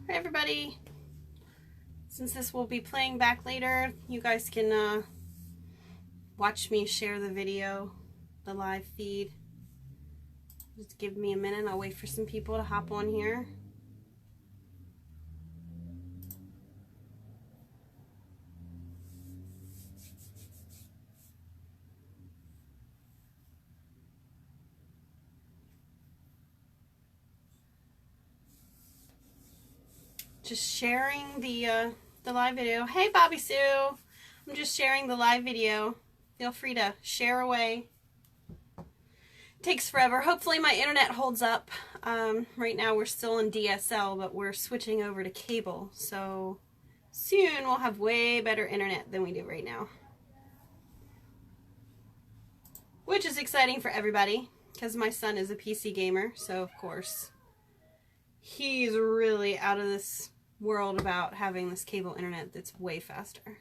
Hi everybody. Since this will be playing back later, you guys can watch me share the video, the live feed. Just give me a minute. I'll wait for some people to hop on here. Just sharing the live video. Hey Bobby Sue, I'm just sharing the live video. Feel free to share away. Takes forever. Hopefully my internet holds up. Right now we're still in DSL, but we're switching over to cable, so soon we'll have way better internet than we do right now, which is exciting for everybody because my son is a PC gamer, so of course he's really out of this world about having this cable internet that's way faster.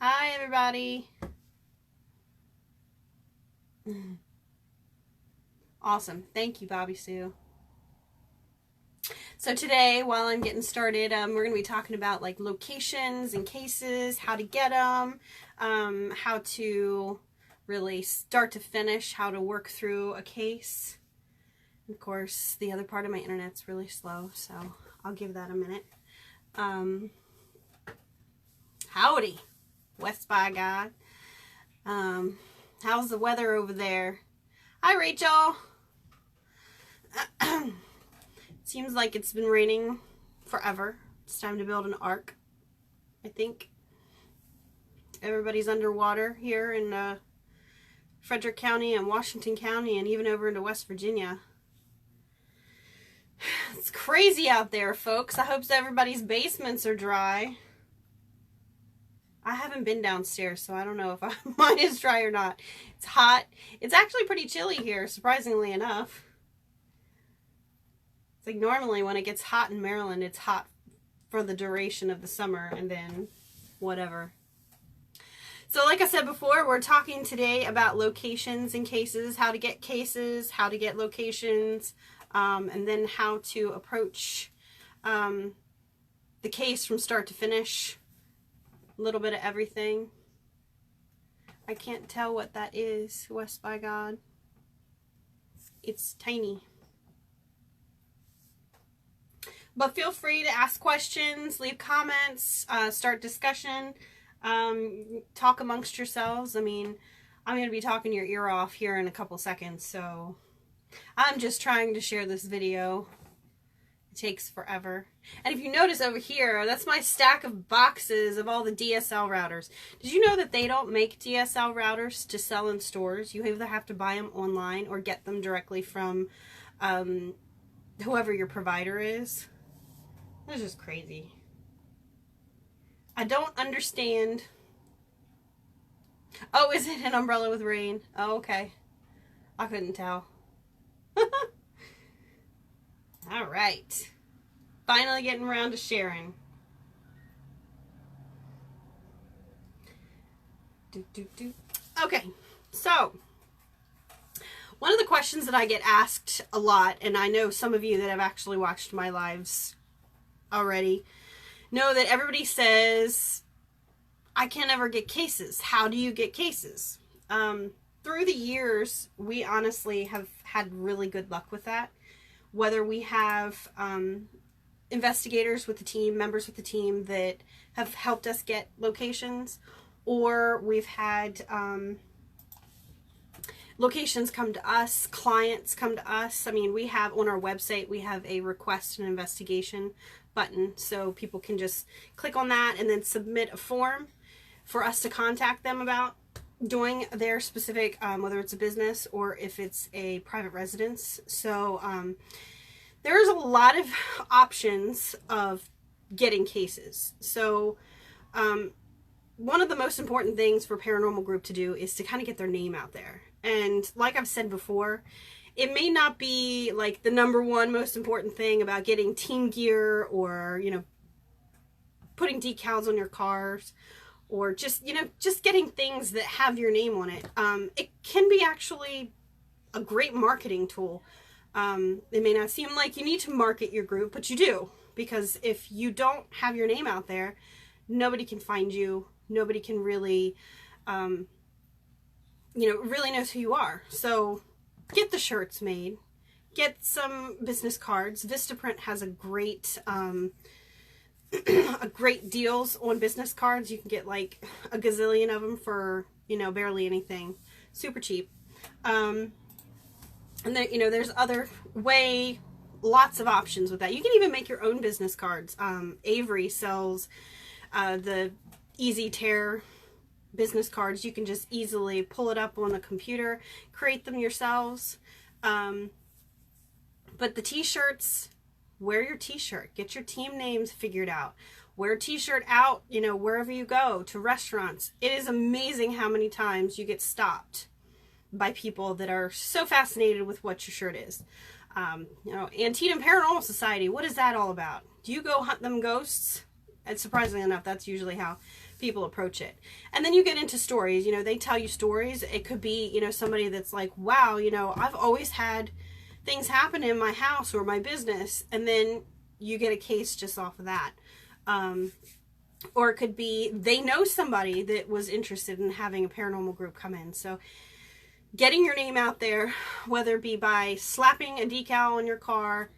Hi everybody. Awesome. Thank you, Bobby Sue. So today, while I'm getting started, we're going to be talking about like locations and cases, how to get them, how to really start to finish, how to work through a case. Of course, the other part of my internet's really slow, so I'll give that a minute. Howdy, West by God. How's the weather over there? Hi, Rachel. Seems like it's been raining forever. It's time to build an ark, I think. Everybody's underwater here in Frederick County and Washington County and even over into West Virginia. It's crazy out there, folks. I hope everybody's basements are dry. I haven't been downstairs, so I don't know if mine is dry or not. It's hot. It's actually pretty chilly here, surprisingly enough. It's like normally when it gets hot in Maryland, it's hot for the duration of the summer and then whatever. So like I said before, we're talking today about locations and cases, how to get cases, how to get locations, and then how to approach the case from start to finish. A little bit of everything. I can't tell what that is, West by God. It's tiny. But feel free to ask questions, leave comments, start discussion, talk amongst yourselves. I mean, I'm going to be talking your ear off here in a couple seconds, so I'm just trying to share this video. It takes forever. And if you notice over here, that's my stack of boxes of all the DSL routers. Did you know that they don't make DSL routers to sell in stores? You either have to buy them online or get them directly from whoever your provider is. That's just crazy. I don't understand. Oh, is it an umbrella with rain? Oh, okay. I couldn't tell. All right. Finally getting around to sharing. Okay, so one of the questions that I get asked a lot, and I know some of you that have actually watched my lives already know that everybody says, I can't ever get cases. How do you get cases? Through the years, we honestly have had really good luck with that. Whether we have investigators with the team, members with the team that have helped us get locations, or we've had locations come to us, clients come to us. I mean, we have on our website, we have a request an investigation button, so people can just click on that and then submit a form for us to contact them about doing their specific, whether it's a business or if it's a private residence. So there's a lot of options of getting cases. So one of the most important things for Paranormal Group to do is to kind of get their name out there. And like I've said before, it may not be like the #1 most important thing about getting team gear or, you know, putting decals on your cars, or just, you know, just getting things that have your name on it. It can be actually a great marketing tool. It may not seem like you need to market your group, but you do, because if you don't have your name out there, nobody can find you. Nobody can really, really knows who you are. So get the shirts made, get some business cards. Vistaprint has a great, great deals on business cards. You can get like a gazillion of them for, barely anything, super cheap. And then, there's lots of options with that. You can even make your own business cards. Avery sells the Easy Tear business cards. You can just easily pull it up on a computer, create them yourselves. But the t-shirts, wear your t-shirt. Get your team names figured out. Wear a t-shirt out, wherever you go, to restaurants. It is amazing how many times you get stopped by people that are so fascinated with what your shirt is. Antietam Paranormal Society, what is that all about? Do you go hunt them ghosts? And surprisingly enough, that's usually how people approach it. And then you get into stories. They tell you stories. It could be, somebody that's like, wow, I've always had things happen in my house or my business. And then you get a case just off of that. Or it could be they know somebody that was interested in having a paranormal group come in. So getting your name out there, whether it be by slapping a decal on your car,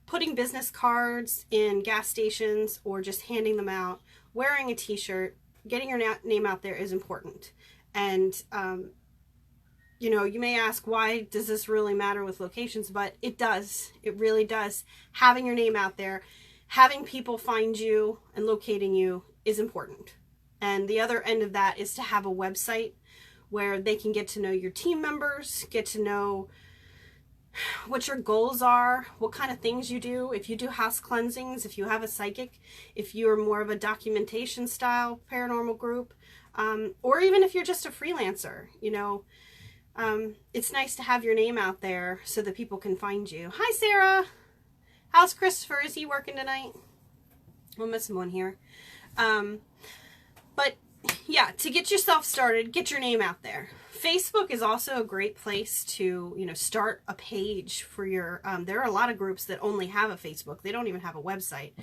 putting business cards in gas stations, or just handing them out, wearing a t-shirt, getting your name out there is important. And, you may ask, why does this really matter with locations? But it does. It really does. Having your name out there, having people find you and locating you is important. And the other end of that is to have a website where they can get to know your team members, get to know what your goals are, what kind of things you do. If you do house cleansings, if you have a psychic, if you're more of a documentation style paranormal group, or even if you're just a freelancer, it's nice to have your name out there so that people can find you. Hi, Sarah. How's Christopher? Is he working tonight? We'll miss him on here. But yeah, to get yourself started, get your name out there. Facebook is also a great place to, start a page for your, there are a lot of groups that only have a Facebook. They don't even have a website.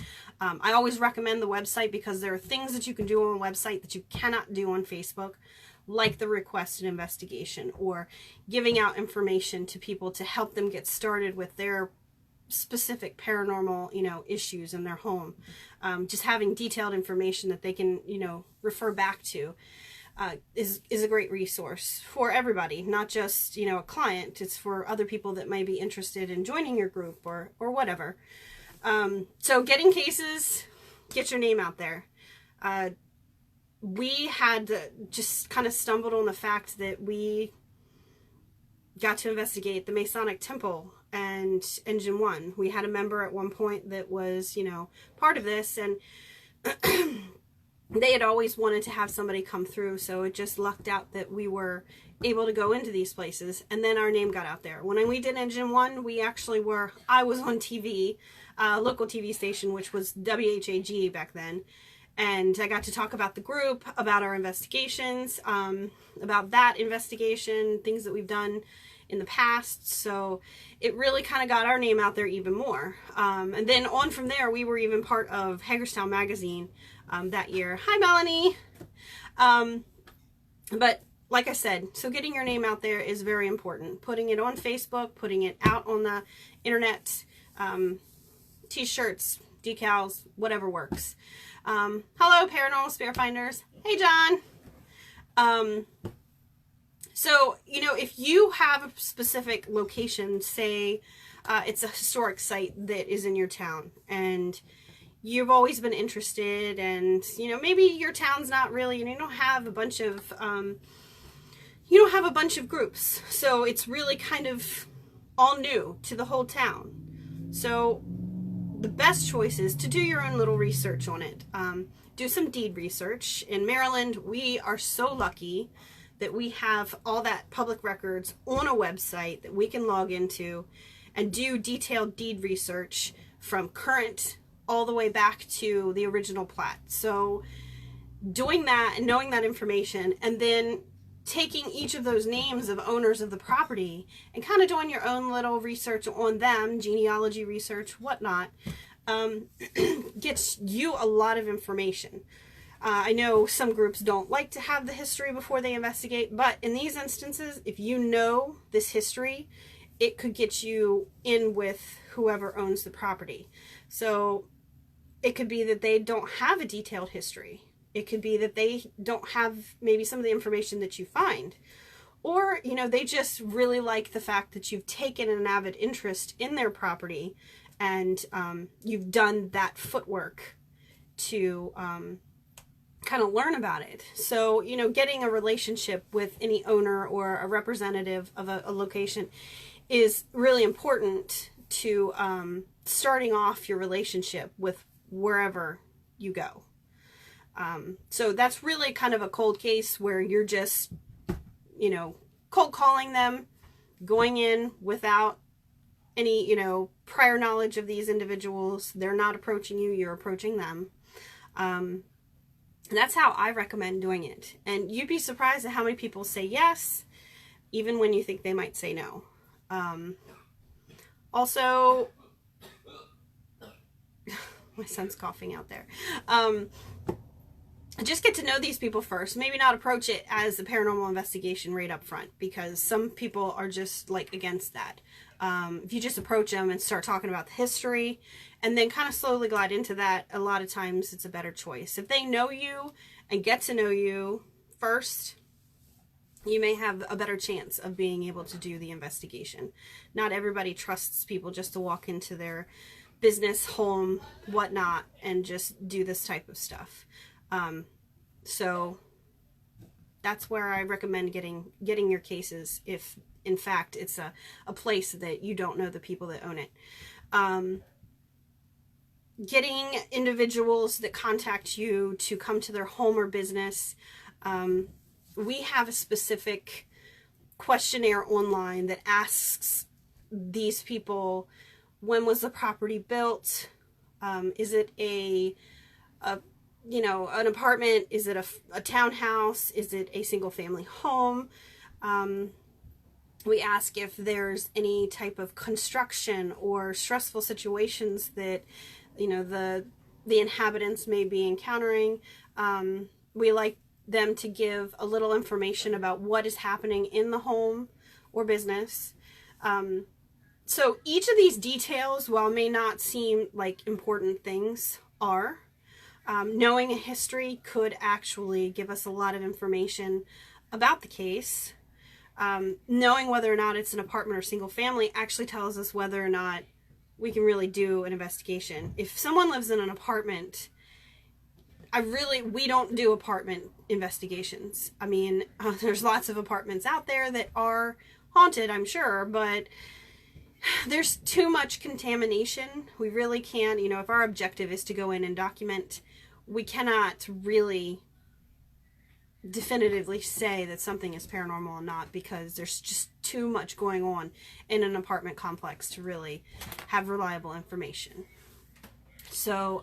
I always recommend the website because there are things that you can do on a website that you cannot do on Facebook, like the request and investigation, or giving out information to people to help them get started with their specific paranormal, issues in their home. Just having detailed information that they can, refer back to is a great resource for everybody, not just, a client. It's for other people that might be interested in joining your group or whatever. So getting cases, get your name out there. We had just kind of stumbled on the fact that we got to investigate the Masonic Temple and Engine 1. We had a member at one point that was, part of this, and they had always wanted to have somebody come through, so it just lucked out that we were able to go into these places, and then our name got out there. When we did Engine 1, I was on TV, local TV station, which was WHAG back then, and I got to talk about the group, about our investigations, about that investigation, things that we've done in the past. So it really kind of got our name out there even more. And then on from there, we were even part of Hagerstown Magazine that year. Hi, Melanie. But like I said, so getting your name out there is very important. Putting it on Facebook, putting it out on the internet, t-shirts, decals, whatever works. Hello, Paranormal Spirit Finders. Hey, John. So, if you have a specific location, say it's a historic site that is in your town, and you've always been interested, and, maybe your town's not really, you don't have a bunch of, groups. So it's really kind of all new to the whole town. So the best choice is to do your own little research on it. Do some deed research. In Maryland, we are so lucky that we have all that public records on a website that we can log into and do detailed deed research from current all the way back to the original plat. So doing that and knowing that information, and then taking each of those names of owners of the property and kind of doing your own little research on them, genealogy research, whatnot, gets you a lot of information. I know some groups don't like to have the history before they investigate, but in these instances, if you know this history, it could get you in with whoever owns the property. So it could be that they don't have a detailed history. It could be that they don't have maybe some of the information that you find. Or, you know, they just really like the fact that you've taken an avid interest in their property and you've done that footwork to kind of learn about it. So, you know, getting a relationship with any owner or a representative of a location is really important to starting off your relationship with wherever you go. So that's really kind of a cold case where you're just, you know, cold calling them, going in without any, you know, prior knowledge of these individuals. They're not approaching you, you're approaching them. That's how I recommend doing it. And you'd be surprised at how many people say yes, even when you think they might say no. Also, my son's coughing out there. Just get to know these people first. Maybe not approach it as a paranormal investigation right up front, because some people are just like against that. If you just approach them and start talking about the history and then kind of slowly glide into that, a lot of times it's a better choice. If they know you and get to know you first, you may have a better chance of being able to do the investigation. Not everybody trusts people just to walk into their business, home, whatnot, and just do this type of stuff. So that's where I recommend getting your cases if in fact it's a place that you don't know the people that own it. Getting individuals that contact you to come to their home or business. We have a specific questionnaire online that asks these people, when was the property built? Is it a you know, an apartment? Is it a townhouse? Is it a single family home? We ask if there's any type of construction or stressful situations that, you know, the inhabitants may be encountering. We like them to give a little information about what is happening in the home or business. So each of these details, while may not seem like important things, are. Knowing a history could actually give us a lot of information about the case. Knowing whether or not it's an apartment or single family actually tells us whether or not we can really do an investigation. If someone lives in an apartment, we don't do apartment investigations. I mean, there's lots of apartments out there that are haunted, I'm sure, but there's too much contamination. We really can't, you know, if our objective is to go in and document, we cannot really definitively say that something is paranormal or not, because there's just too much going on in an apartment complex to really have reliable information. So,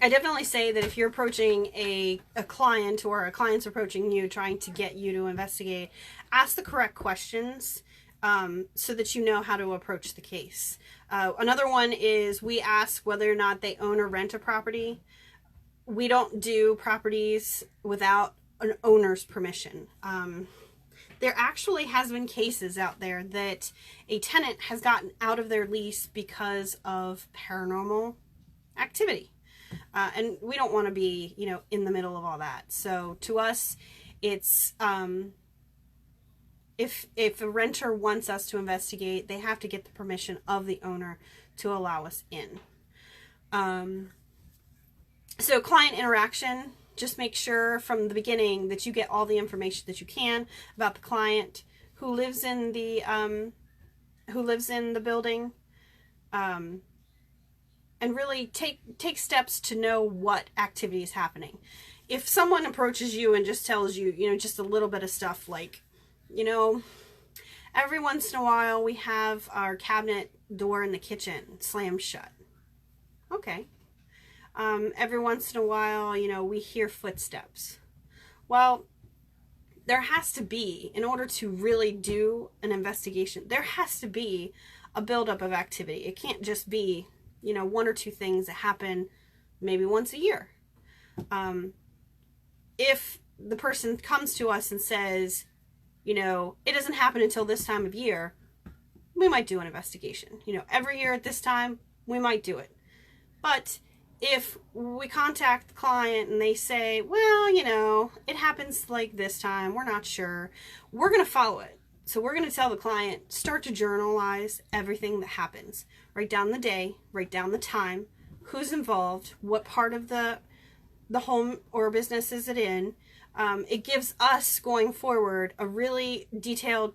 I definitely say that if you're approaching a client, or a client's approaching you trying to get you to investigate, ask the correct questions so that you know how to approach the case. Another one is we ask whether or not they own or rent a property. We don't do properties without an owner's permission. There actually has been cases out there that a tenant has gotten out of their lease because of paranormal activity. And we don't want to be, you know, in the middle of all that. So to us, it's, if a renter wants us to investigate, they have to get the permission of the owner to allow us in. So client interaction, just make sure from the beginning that you get all the information that you can about the client, who lives in the building, and really take steps to know what activity is happening. If someone approaches you and just tells you, you know, just a little bit of stuff like, you know, every once in a while we have our cabinet door in the kitchen slammed shut. Okay. Every once in a while, you know, we hear footsteps. Well, there has to be, in order to really do an investigation, there has to be a buildup of activity. It can't just be, you know, one or two things that happen maybe once a year. If the person comes to us and says, you know, it doesn't happen until this time of year, we might do an investigation. You know, every year at this time, we might do it. But if we contact the client and they say, well, you know, it happens like this time, we're not sure, we're going to follow it. So we're going to tell the client, start to journalize everything that happens. Write down the day, write down the time, who's involved, what part of the home or business is it in. It gives us, going forward, a really detailed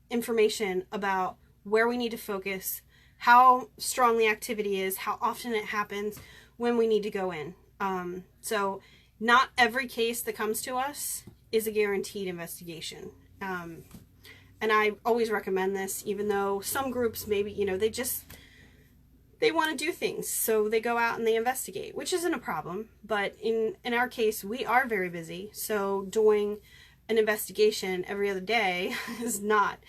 information about where we need to focus, how strong the activity is, how often it happens, when we need to go in. So not every case that comes to us is a guaranteed investigation. And I always recommend this, even though some groups maybe, you know, they want to do things, so they go out and they investigate, which isn't a problem. But in our case, we are very busy, so doing an investigation every other day is not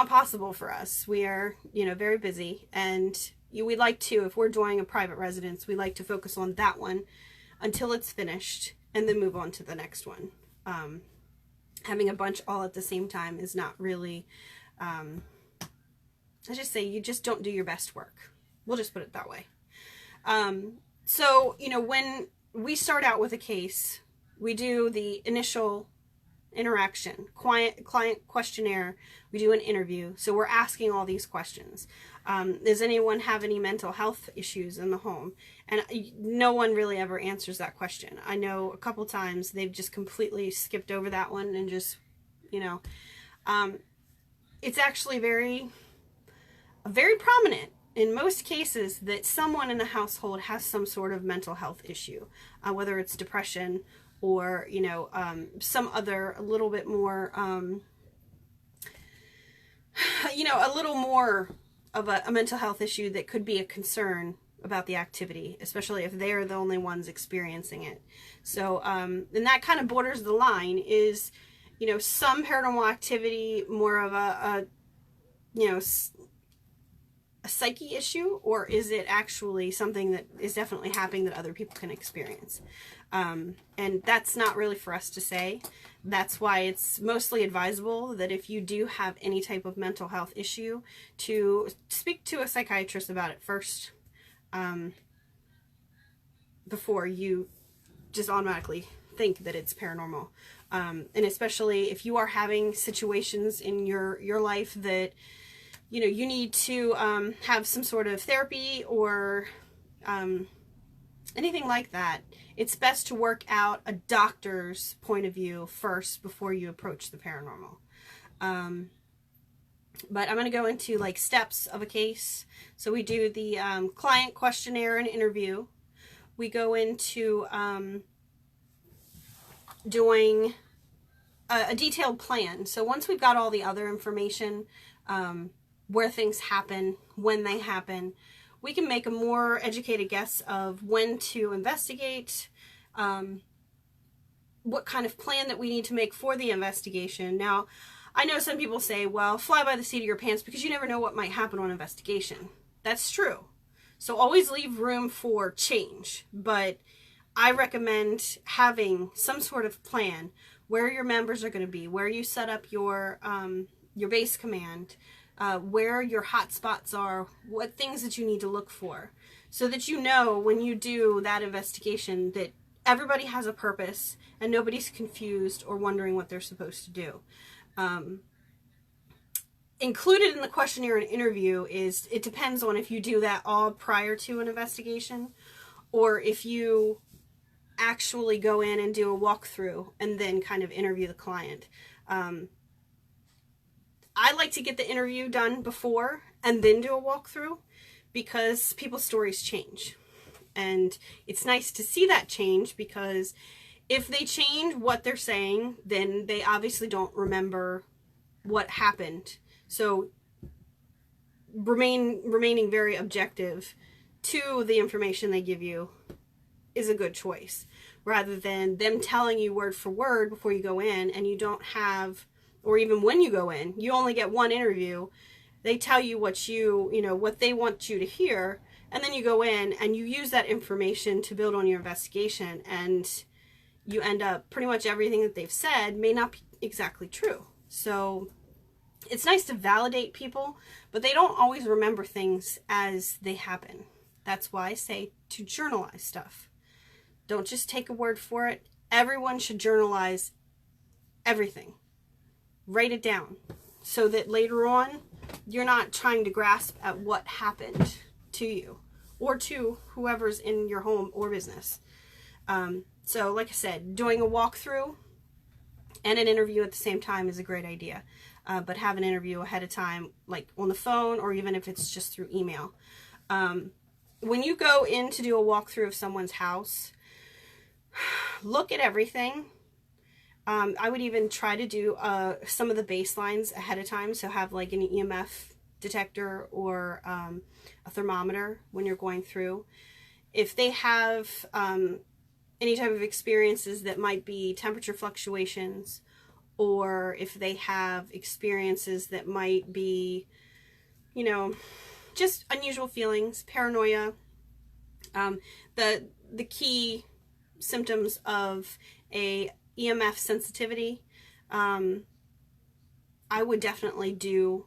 possible for us. We are, you know, very busy, and we like to, if we're doing a private residence, we like to focus on that one until it's finished and then move on to the next one. Having a bunch all at the same time is not really, I just say you just don't do your best work. We'll just put it that way. So, you know, when we start out with a case, we do the initial interaction, client questionnaire, we do an interview. So we're asking all these questions. Does anyone have any mental health issues in the home? And no one really ever answers that question. I know a couple times they've just completely skipped over that one and just, you know, it's actually very prominent in most cases that someone in the household has some sort of mental health issue, whether it's depression or, you know, some other a little bit more, you know, a little more of a mental health issue that could be a concern about the activity, especially if they're the only ones experiencing it. So, and that kind of borders the line is, you know, some paranormal activity more of a you know, a psyche issue, or is it actually something that is definitely happening that other people can experience? And that's not really for us to say. That's why it's mostly advisable that if you do have any type of mental health issue, to speak to a psychiatrist about it first, before you just automatically think that it's paranormal. And especially if you are having situations in your life that, you know, you need to have some sort of therapy or anything like that, it's best to work out a doctor's point of view first before you approach the paranormal. But I'm going to go into like steps of a case. So we do the client questionnaire and interview. We go into doing a detailed plan. So once we've got all the other information, where things happen, when they happen, we can make a more educated guess of when to investigate, what kind of plan that we need to make for the investigation. Now, I know some people say, well, fly by the seat of your pants because you never know what might happen on investigation. That's true. So always leave room for change, but I recommend having some sort of plan where your members are going to be, where you set up your base command, where your hot spots are, what things that you need to look for, so that you know when you do that investigation that everybody has a purpose and nobody's confused or wondering what they're supposed to do. Included in the questionnaire and interview is, it depends on if you do that all prior to an investigation or if you actually go in and do a walkthrough and then kind of interview the client. I like to get the interview done before and then do a walkthrough because people's stories change. And it's nice to see that change, because if they change what they're saying, then they obviously don't remember what happened. So remaining very objective to the information they give you is a good choice, rather than them telling you word for word before you go in, and you don't have, or even when you go in, you only get one interview. They tell you what what they want you to hear, and then you go in and you use that information to build on your investigation, and you end up pretty much everything that they've said may not be exactly true. So it's nice to validate people, but they don't always remember things as they happen. That's why I say to journalize stuff. Don't just take a word for it. Everyone should journalize everything. Write it down so that later on you're not trying to grasp at what happened to you or to whoever's in your home or business. So like I said, doing a walkthrough and an interview at the same time is a great idea. But have an interview ahead of time, like on the phone, or even if it's just through email. When you go in to do a walkthrough of someone's house, look at everything. I would even try to do some of the baselines ahead of time. So have like an EMF detector or a thermometer when you're going through. If they have any type of experiences that might be temperature fluctuations, or if they have experiences that might be, just unusual feelings, paranoia, the key symptoms of a EMF sensitivity, I would definitely do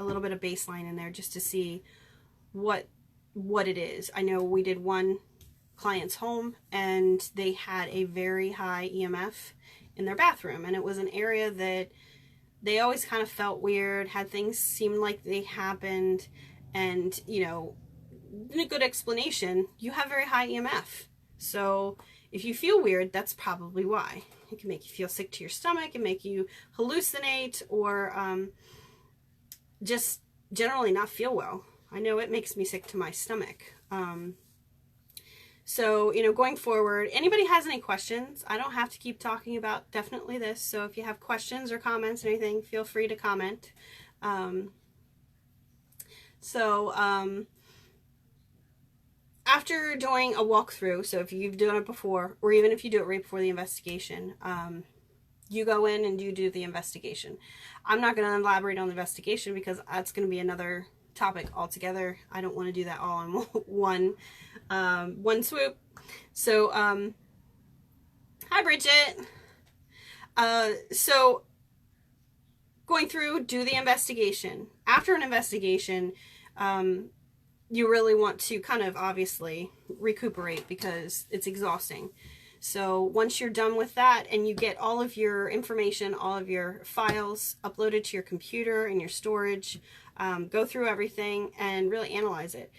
a little bit of baseline in there just to see what it is. I know we did one client's home and they had a very high EMF in their bathroom, and it was an area that they always kind of felt weird, had things seem like they happened, and in a good explanation, you have very high EMF. So if you feel weird, that's probably why. It can make you feel sick to your stomach, and make you hallucinate, or just generally not feel well. I know it makes me sick to my stomach. So, going forward, anybody has any questions, I don't have to keep talking about definitely this. So if you have questions or comments or anything, feel free to comment. After doing a walkthrough, so if you've done it before, or even if you do it right before the investigation, you go in and you do the investigation. I'm not going to elaborate on the investigation because that's going to be another topic altogether. I don't want to do that all in one swoop. So, hi Bridget. So going through, do the investigation. After an investigation, you really want to kind of obviously recuperate because it's exhausting. So once you're done with that and you get all of your information, all of your files uploaded to your computer and your storage, go through everything and really analyze it.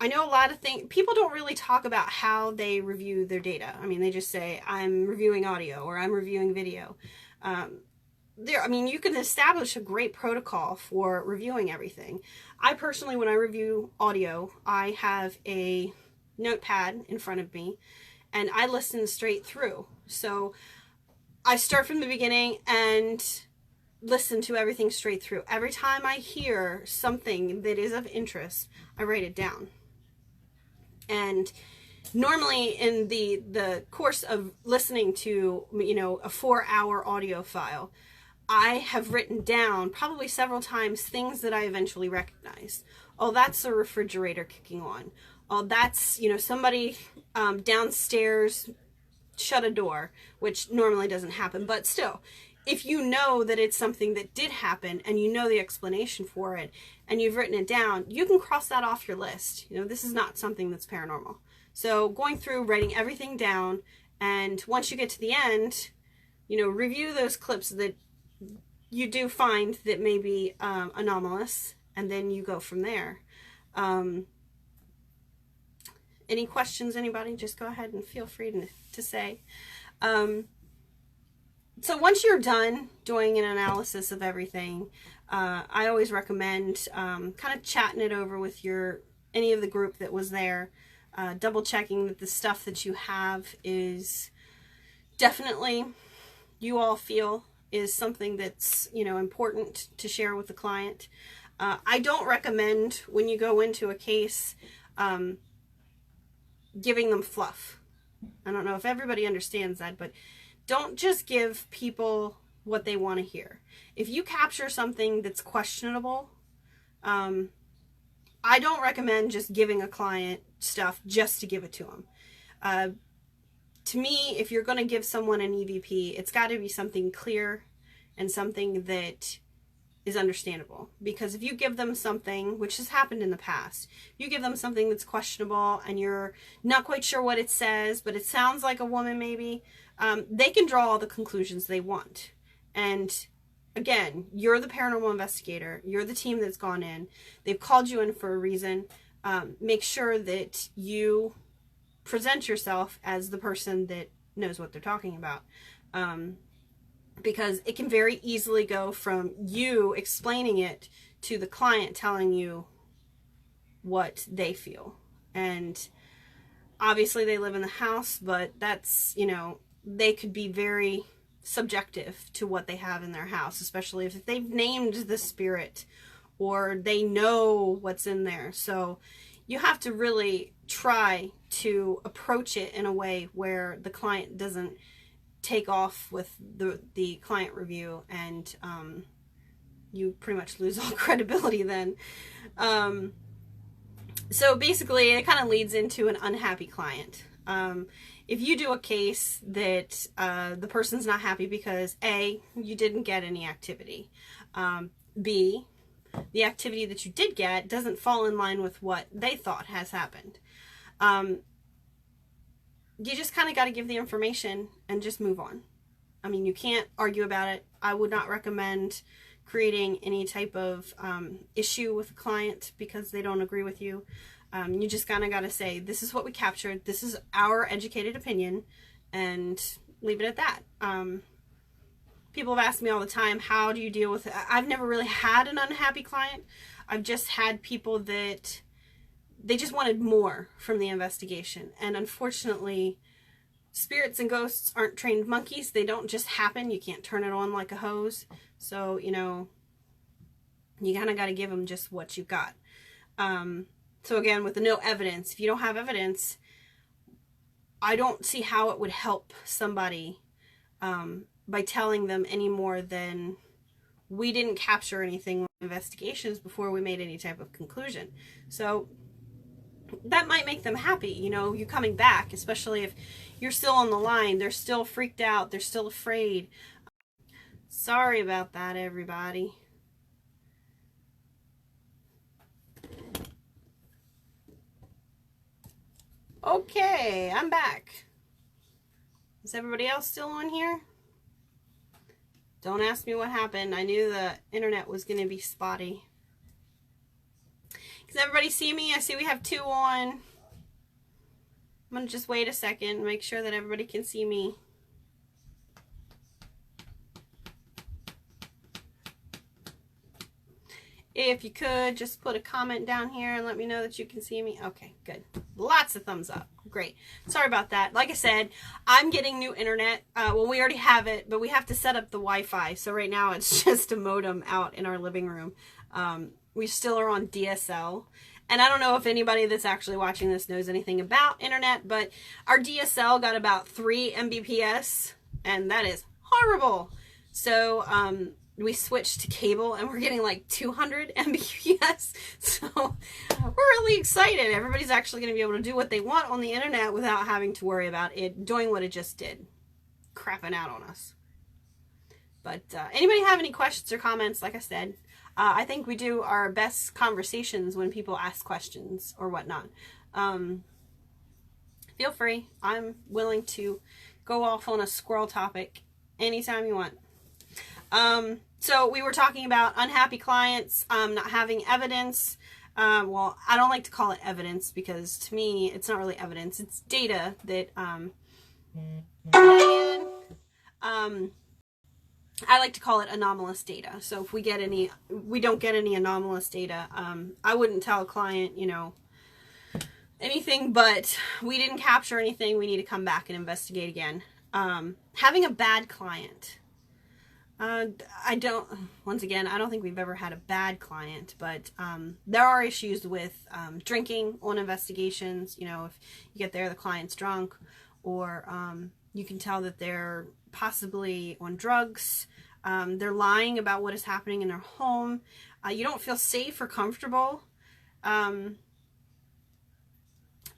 I know a lot of things, people don't really talk about how they review their data. I mean, they just say, I'm reviewing audio or I'm reviewing video. You can establish a great protocol for reviewing everything. I personally, when I review audio, I have a notepad in front of me and I listen straight through. So I start from the beginning and listen to everything straight through. Every time I hear something that is of interest, I write it down. And normally in the course of listening to, a 4-hour audio file, I have written down probably several times things that I eventually recognized. Oh, that's the refrigerator kicking on. Oh, that's, somebody downstairs shut a door, which normally doesn't happen. But still, if you know that it's something that did happen and you know the explanation for it and you've written it down, you can cross that off your list. This is not something that's paranormal. So going through, writing everything down, and once you get to the end, review those clips that you do find that may be anomalous, and then you go from there. Any questions, anybody? Just go ahead and feel free to say. So once you're done doing an analysis of everything, I always recommend kind of chatting it over with any of the group that was there, double checking that the stuff that you have is definitely, you all feel is something that's, important to share with the client. I don't recommend when you go into a case, giving them fluff. I don't know if everybody understands that, but don't just give people what they want to hear. If you capture something that's questionable, I don't recommend just giving a client stuff just to give it to them. To me, if you're going to give someone an EVP, it's got to be something clear and something that is understandable. Because if you give them something, which has happened in the past, you give them something that's questionable and you're not quite sure what it says, but it sounds like a woman maybe, they can draw all the conclusions they want. And again, you're the paranormal investigator. You're the team that's gone in. They've called you in for a reason. Make sure that you present yourself as the person that knows what they're talking about. Because it can very easily go from you explaining it to the client telling you what they feel. And obviously they live in the house, but that's, you know, they could be very subjective to what they have in their house, especially if they've named the spirit or they know what's in there. So you have to really try to approach it in a way where the client doesn't take off with the client review and you pretty much lose all credibility then. So basically it kind of leads into an unhappy client. If you do a case that the person's not happy because A, you didn't get any activity, B, the activity that you did get doesn't fall in line with what they thought has happened, you just kind of got to give the information and just move on. I mean, you can't argue about it. I would not recommend creating any type of issue with a client because they don't agree with you. You just kind of got to say, this is what we captured. This is our educated opinion, and leave it at that. People have asked me all the time, how do you deal with it? I've never really had an unhappy client. I've just had people that they just wanted more from the investigation. And unfortunately, spirits and ghosts aren't trained monkeys. They don't just happen. You can't turn it on like a hose. So, you know, you kind of got to give them just what you got. So again, with the no evidence, if you don't have evidence, I don't see how it would help somebody by telling them any more than we didn't capture anything with investigations before we made any type of conclusion. So that might make them happy, you know, you coming back, especially if you're still on the line. They're still freaked out. They're still afraid. Sorry about that, everybody. Okay, I'm back. Is everybody else still on here? Don't ask me what happened. I knew the internet was going to be spotty. Does everybody see me? I see we have 2 on. I'm going to just wait a second, make sure that everybody can see me. If you could, just put a comment down here and let me know that you can see me. Okay, good. Lots of thumbs up. Great. Sorry about that. Like I said, I'm getting new internet. Well, we already have it, but we have to set up the Wi-Fi. So right now it's just a modem out in our living room. We still are on DSL. And I don't know if anybody that's actually watching this knows anything about internet, but our DSL got about 3 Mbps, and that is horrible. So, we switched to cable and we're getting like 200 Mbps. So we're really excited. Everybody's actually going to be able to do what they want on the internet without having to worry about it doing what it just did. Crapping out on us. But anybody have any questions or comments? Like I said, I think we do our best conversations when people ask questions or whatnot. Feel free. I'm willing to go off on a squirrel topic anytime you want. So we were talking about unhappy clients, not having evidence. Well, I don't like to call it evidence because to me, it's not really evidence. It's data that, I like to call it anomalous data. So if we don't get any anomalous data, I wouldn't tell a client, you know, anything, but we didn't capture anything. We need to come back and investigate again. Having a bad client. I don't, once again, I don't think we've ever had a bad client, but there are issues with drinking on investigations. You know, if you get there, the client's drunk, or you can tell that they're possibly on drugs. They're lying about what is happening in their home. You don't feel safe or comfortable.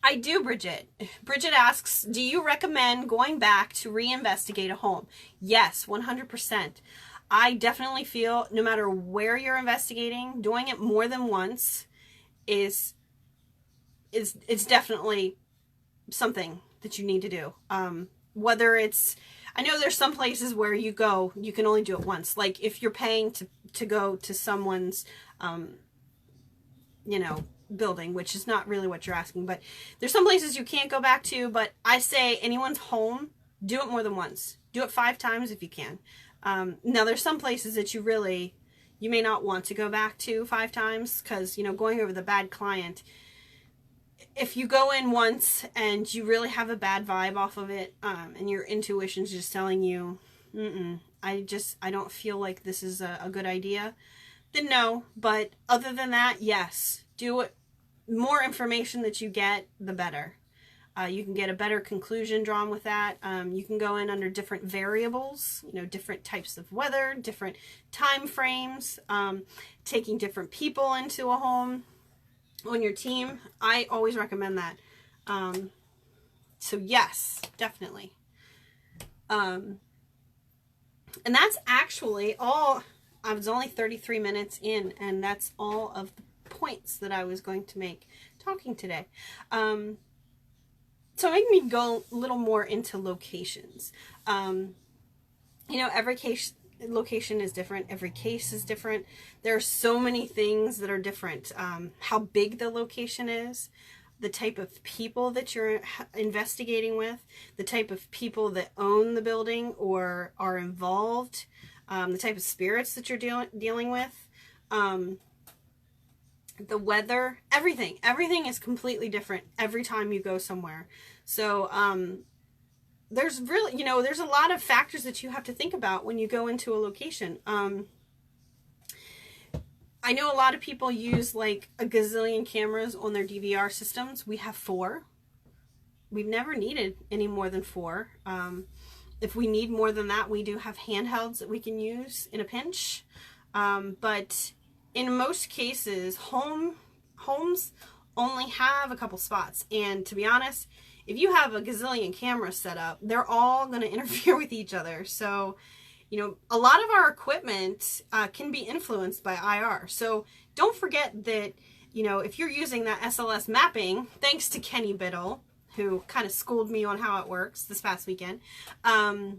I do, Bridget. Bridget asks, do you recommend going back to reinvestigate a home? Yes, 100%. I definitely feel no matter where you're investigating, doing it more than once is it's definitely something that you need to do. Whether it's, I know there's some places where you can only do it once. Like if you're paying to go to someone's, you know, building, which is not really what you're asking, but there's some places you can't go back to. But I say anyone's home, do it more than once. Do it 5 times if you can. Now there's some places that you may not want to go back to 5 times, because, you know, going over the bad client, if you go in once and you really have a bad vibe off of it, and your intuition's just telling you, I don't feel like this is a good idea, then no. But other than that, yes, do it. More information that you get, the better. You can get a better conclusion drawn with that. You can go in under different variables, you know, different types of weather, different time frames, taking different people into a home on your team. I always recommend that. So yes, definitely. And that's actually all. I was only 33 minutes in, and that's all of the points that I was going to make talking today. So make me go a little more into locations. You know, every location is different. Every case is different. There are so many things that are different. How big the location is, the type of people that you're investigating with, the type of people that own the building or are involved, the type of spirits that you're dealing with, the weather, everything is completely different every time you go somewhere. So there's really, you know, there's a lot of factors that you have to think about when you go into a location. I know a lot of people use like a gazillion cameras on their DVR systems. We have 4. We've never needed any more than 4. If we need more than that, we do have handhelds that we can use in a pinch. But in most cases, homes only have a couple spots. And to be honest, if you have a gazillion cameras set up, they're all going to interfere with each other. So, you know, a lot of our equipment can be influenced by IR. So don't forget that, you know, if you're using that SLS mapping, thanks to Kenny Biddle, who kind of schooled me on how it works this past weekend. Hi,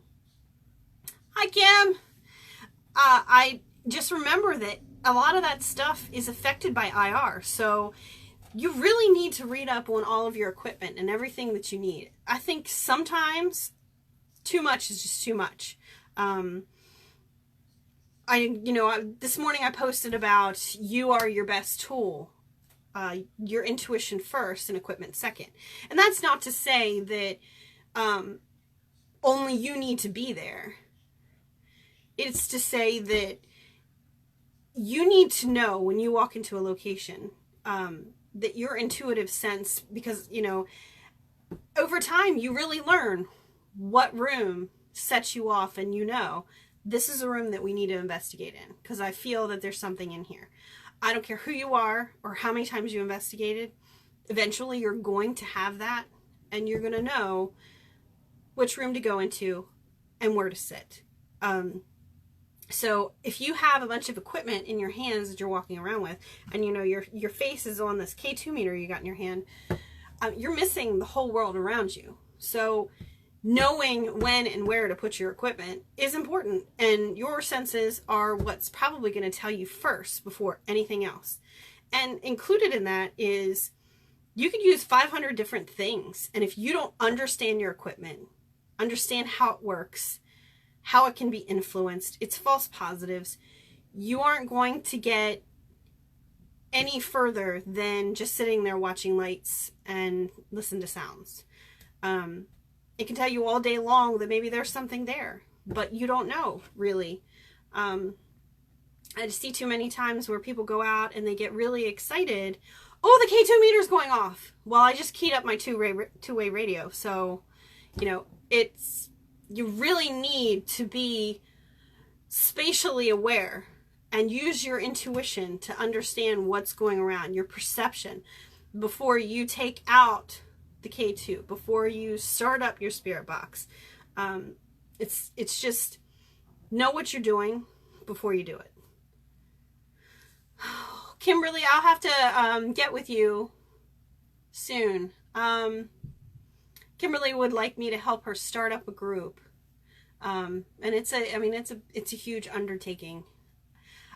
Kim. I just remember that a lot of that stuff is affected by IR. So you really need to read up on all of your equipment and everything that you need. I think sometimes too much is just too much. This morning I posted about you are your best tool. Your intuition first and equipment second. And that's not to say that only you need to be there. It's to say that you need to know when you walk into a location that your intuitive sense, because, you know, over time you really learn what room sets you off, and you know, this is a room that we need to investigate in because I feel that there's something in here. I don't care who you are or how many times you investigated. Eventually you're going to have that, and you're going to know which room to go into and where to sit. So if you have a bunch of equipment in your hands that you're walking around with, and you know your face is on this K2 meter you got in your hand, you're missing the whole world around you. So knowing when and where to put your equipment is important, and your senses are what's probably going to tell you first before anything else. And included in that is you could use 500 different things, and if you don't understand your equipment, understand how it works, how it can be influenced, its false positives, you aren't going to get any further than just sitting there watching lights and listen to sounds. It can tell you all day long that maybe there's something there, but you don't know really. I just see too many times where people go out and they get really excited. Oh, the K2 meter's going off. Well, I just keyed up my two-way radio. So, you know, you really need to be spatially aware and use your intuition to understand what's going around, your perception, before you take out the K2, before you start up your spirit box. It's just know what you're doing before you do it. Kimberly, I'll have to get with you soon. Kimberly would like me to help her start up a group, and it's a huge undertaking.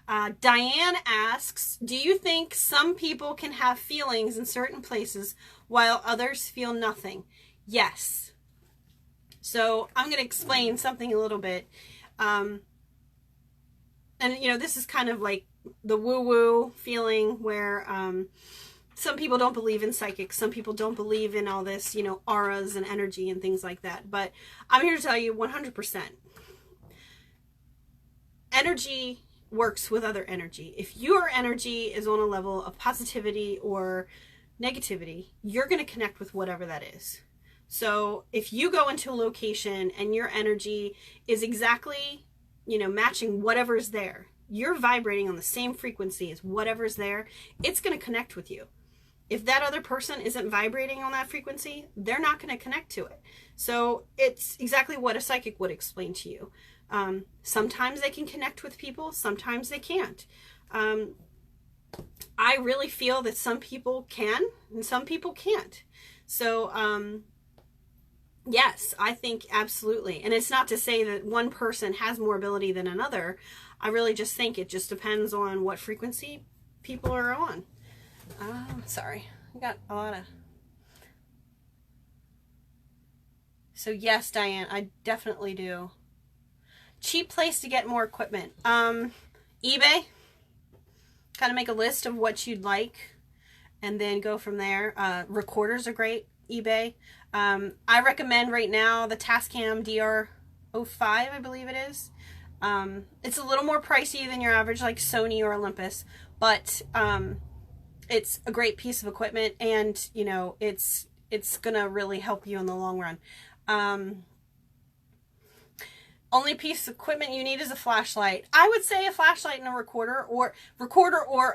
Diane asks, do you think some people can have feelings in certain places while others feel nothing? Yes. So I'm going to explain something a little bit. And you know, this is kind of like the woo-woo feeling where some people don't believe in psychics. Some people don't believe in all this, you know, auras and energy and things like that. But I'm here to tell you 100%. Energy works with other energy. If your energy is on a level of positivity or negativity, you're going to connect with whatever that is. So if you go into a location and your energy is exactly, you know, matching whatever's there, you're vibrating on the same frequency as whatever's there, it's going to connect with you. If that other person isn't vibrating on that frequency, they're not going to connect to it. So it's exactly what a psychic would explain to you. Sometimes they can connect with people, sometimes they can't. I really feel that some people can and some people can't. So, yes, I think absolutely. And it's not to say that one person has more ability than another. I really just think it just depends on what frequency people are on. Sorry, I got a lot of... So yes, Diane, I definitely do. Cheap place to get more equipment. eBay. Kind of make a list of what you'd like and then go from there. Recorders are great. eBay. I recommend right now the Tascam DR05, I believe it is. It's a little more pricey than your average like Sony or Olympus, but it's a great piece of equipment, and you know it's gonna really help you in the long run. Only piece of equipment you need is a flashlight. I would say a flashlight and a recorder or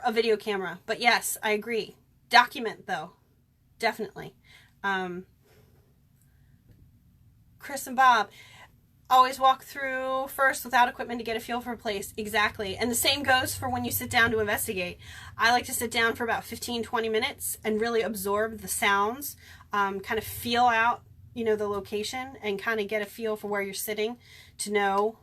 a video camera. But yes, I agree. Document though. Definitely. Chris and Bob, always walk through first without equipment to get a feel for a place. Exactly. And the same goes for when you sit down to investigate. I like to sit down for about 15-20 minutes and really absorb the sounds, kind of feel out, you know, the location and kind of get a feel for where you're sitting to know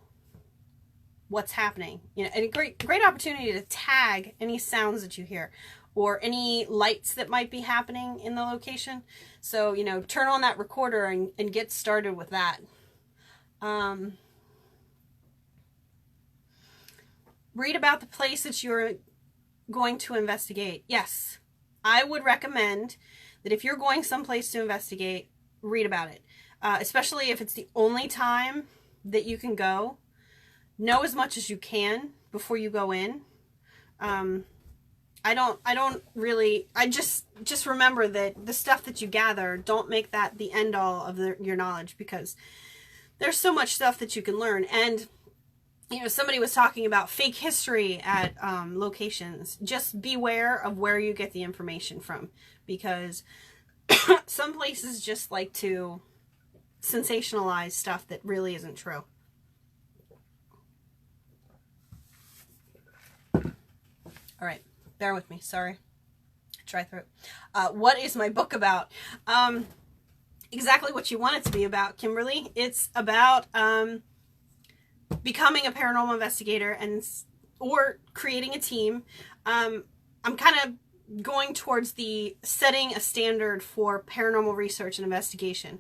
what's happening. You know, and a great opportunity to tag any sounds that you hear or any lights that might be happening in the location. So, you know, turn on that recorder and get started with that. Read about the place that you're going to investigate. Yes, I would recommend that if you're going someplace to investigate, read about it. Especially if it's the only time that you can go. Know as much as you can before you go in. I just remember that the stuff that you gather, don't make that the end all of your knowledge, because there's so much stuff that you can learn. And you know, somebody was talking about fake history at locations. Just beware of where you get the information from, because some places just like to sensationalize stuff that really isn't true. All right, bear with me. Sorry. Dry throat. What is my book about? Exactly what you want it to be about, Kimberly. It's about becoming a paranormal investigator or creating a team. I'm kind of going towards the setting a standard for paranormal research and investigation.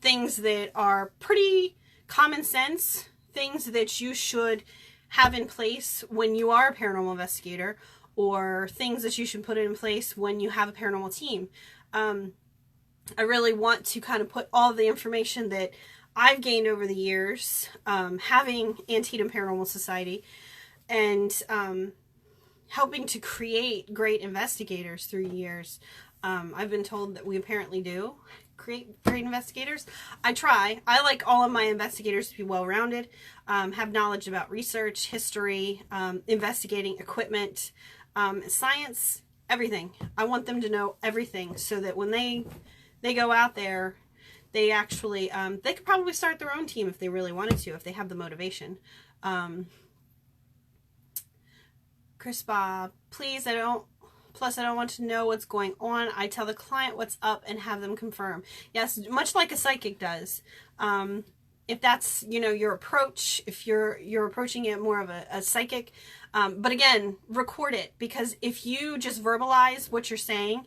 Things that are pretty common sense, things that you should have in place when you are a paranormal investigator, or things that you should put in place when you have a paranormal team. I really want to kind of put all the information that I've gained over the years, having Antietam Paranormal Society and helping to create great investigators through years. I've been told that we apparently do create great investigators. I try. I like all of my investigators to be well-rounded, have knowledge about research, history, investigating equipment, science, everything. I want them to know everything so that when they go out there, they actually, they could probably start their own team if they really wanted to, if they have the motivation. Chris Bob, please, I don't want to know what's going on. I tell the client what's up and have them confirm. Yes, much like a psychic does. If that's, your approach, if you're approaching it more of a psychic, but again, record it, because if you just verbalize what you're saying,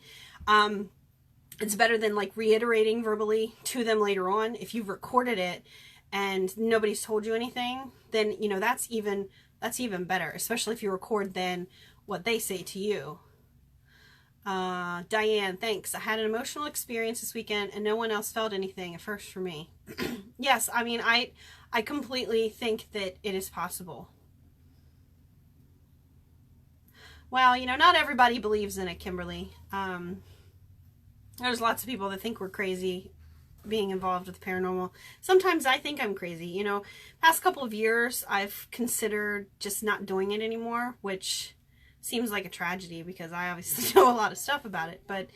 it's better than like reiterating verbally to them later on. If you've recorded it and nobody's told you anything, then, that's even better, especially if you record then what they say to you. Diane, thanks. I had an emotional experience this weekend and no one else felt anything, a first for me. Yes, I mean, I completely think that it is possible. Well, not everybody believes in it, Kimberly. There's lots of people that think we're crazy being involved with the paranormal. Sometimes I think I'm crazy. Past couple of years, I've considered just not doing it anymore, which seems like a tragedy because I obviously know a lot of stuff about it. But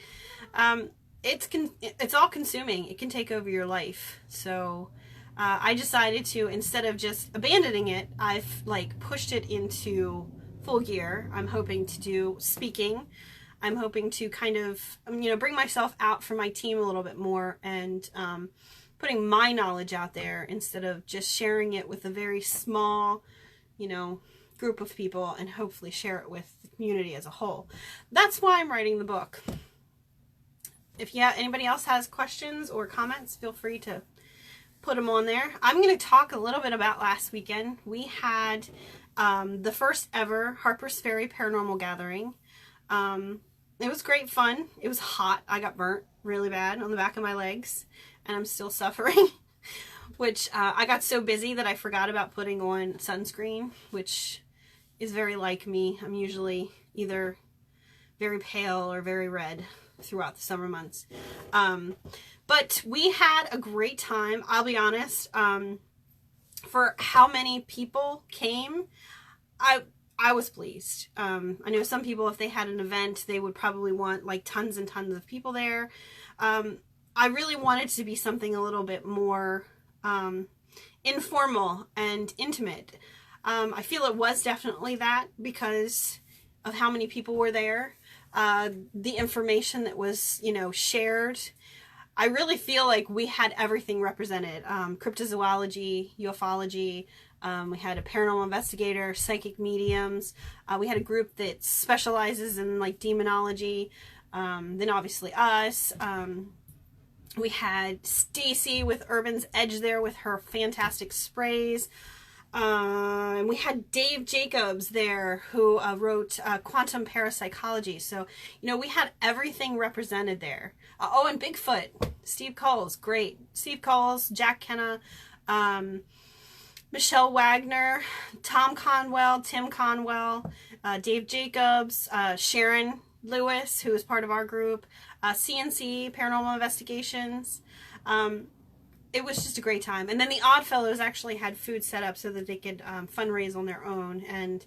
it's all consuming. It can take over your life. So I decided to, instead of just abandoning it, I've pushed it into full gear. I'm hoping to do speaking. I'm hoping to kind of, bring myself out for my team a little bit more and putting my knowledge out there instead of just sharing it with a very small, group of people, and hopefully share it with the community as a whole. That's why I'm writing the book. If anybody else has questions or comments, feel free to put them on there. I'm going to talk a little bit about last weekend. We had the first ever Harper's Ferry Paranormal Gathering. It was great fun. It was hot. I got burnt really bad on the back of my legs, and I'm still suffering, which I got so busy that I forgot about putting on sunscreen, which is very like me. I'm usually either very pale or very red throughout the summer months. But we had a great time. I'll be honest, for how many people came, I was pleased. I know some people, if they had an event, they would probably want tons and tons of people there. I really wanted to be something a little bit more informal and intimate. I feel it was definitely that because of how many people were there. The information that was, shared. I really feel like we had everything represented. Cryptozoology, ufology, we had a paranormal investigator, psychic mediums. We had a group that specializes in demonology. Then obviously us. We had Stacy with Urban's Edge there with her fantastic sprays. And we had Dave Jacobs there who wrote Quantum Parapsychology. So, we had everything represented there. Oh, and Bigfoot. Steve Coles, great. Steve Coles, Jack Kenna, Michelle Wagner, Tom Conwell, Tim Conwell, Dave Jacobs, Sharon Lewis, who is part of our group, CNC, Paranormal Investigations. It was just a great time. And then the Oddfellows actually had food set up so that they could fundraise on their own. And